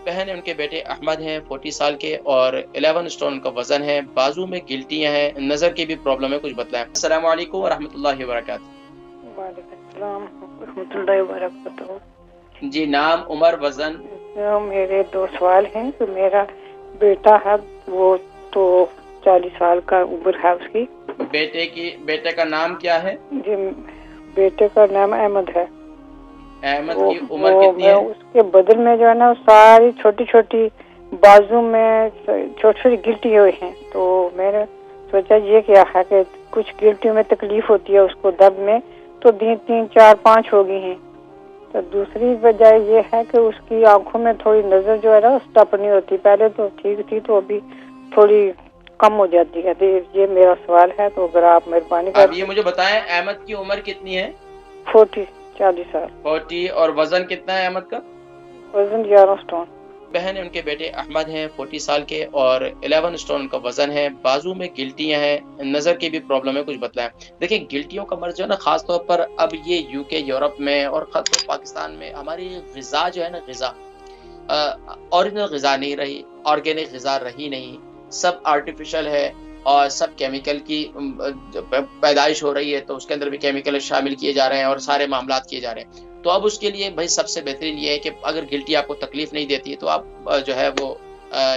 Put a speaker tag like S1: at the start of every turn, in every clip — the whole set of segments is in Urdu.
S1: بہن ان کے بیٹے احمد ہیں 40 سال کے اور 11 اسٹون کا وزن ہے، بازو میں گلٹیاں ہیں، نظر کی بھی پرابلم ہے، کچھ بتلائیں۔ السلام علیکم ورحمۃ اللہ وبرکاتہ۔
S2: وعلیکم السلام ورحمۃ اللہ وبرکاتہ۔
S1: جی نام، عمر، وزن؟
S2: میرے 2 سوال ہیں۔ تو میرا بیٹا ہے وہ تو 40 سال کا عمر ہے اس کی۔
S1: بیٹے کا نام کیا ہے؟
S2: جی بیٹے کا نام احمد ہے۔
S1: احمد کی عمر کتنی ہے؟
S2: اس کے بدن میں جو ہے نا ساری چھوٹی چھوٹی بازو میں چھوٹی چھوٹی گلٹی ہوئی ہیں، تو میں نے سوچا یہ کیا ہے کہ کچھ گلٹیوں میں تکلیف ہوتی ہے اس کو درد میں، تو 3 4 5 ہو گئی ہیں۔ تو دوسری وجہ یہ ہے کہ اس کی آنکھوں میں تھوڑی نظر جو ہے نا اسٹپ نہیں ہوتی، پہلے تو ٹھیک تھی تو ابھی تھوڑی کم ہو جاتی ہے۔ یہ میرا سوال ہے، تو اگر آپ مہربانی کر
S1: اب یہ مجھے بتائیں احمد کی عمر کتنی ہے؟
S2: 40 سال۔
S1: 40 اور وزن کتنا ہے احمد کا؟
S2: وزن 11 اسٹون۔
S1: بہن ان کے بیٹے احمد ہیں 40 سال کے اور 11 اسٹون کا وزن ہے، بازو میں گلٹیاں ہیں، نظر کی بھی پرابلم ہے، کچھ بتلائیں۔ دیکھیں گلٹیوں کا مرض جو ہے نا خاص طور پر اب یہ UK یورپ میں اور خاص طور پاکستان میں ہماری غذا جو ہے نا، غذا اوریجنل غذا نہیں رہی، آرگینک غذا رہی نہیں، سب آرٹیفیشل ہے اور سب کیمیکل کی پیدائش ہو رہی ہے، تو اس کے اندر بھی کیمیکل شامل کیے جا رہے ہیں اور سارے معاملات کیے جا رہے ہیں۔ تو اب اس کے لیے بھائی سب سے بہترین یہ ہے کہ اگر گلٹی آپ کو تکلیف نہیں دیتی ہے تو آپ جو ہے وہ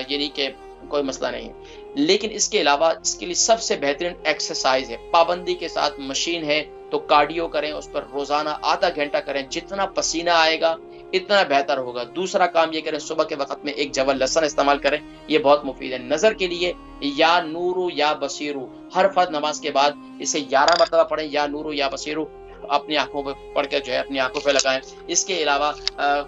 S1: یہ نہیں کہ کوئی مسئلہ نہیں ہے، لیکن اس کے علاوہ اس کے لیے سب سے بہترین ایکسرسائز ہے، پابندی کے ساتھ مشین ہے تو کارڈیو کریں، اس پر روزانہ آدھا گھنٹہ کریں، جتنا پسینہ آئے گا اتنا بہتر ہوگا۔ دوسرا کام یہ کریں صبح کے وقت میں 1 جول لہسن استعمال کریں، یہ بہت مفید ہے۔ نظر کے لیے یا نورو یا بصیرو، ہر فرض نماز کے بعد اسے 11 مرتبہ پڑھیں، یا نورو یا بصیرو، اپنی آنکھوں پہ پڑھ کے جو ہے اپنی آنکھوں پہ لگائیں۔ اس کے علاوہ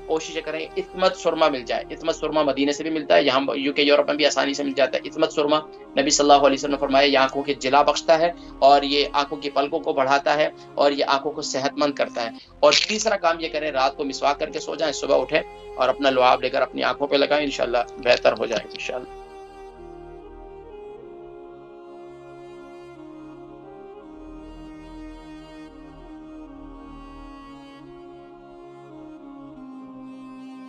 S1: کوشش کریں عصمت سرما مل جائے، عصمت سرما مدینے سے بھی ملتا ہے، یہاں UK یورپ میں بھی آسانی سے مل جاتا ہے۔ عصمت سرما نبی صلی اللہ علیہ وسلم نے فرمایا یہ آنکھوں کی جلا بخشتا ہے اور یہ آنکھوں کی پلکوں کو بڑھاتا ہے اور یہ آنکھوں کو صحت مند کرتا ہے۔ اور تیسرا کام یہ کریں رات کو مسواک کر کے سو جائیں، صبح اٹھیں اور اپنا لعاب لے کر اپنی آنکھوں پہ لگائیں، انشاءاللہ بہتر ہو جائے گا انشاءاللہ۔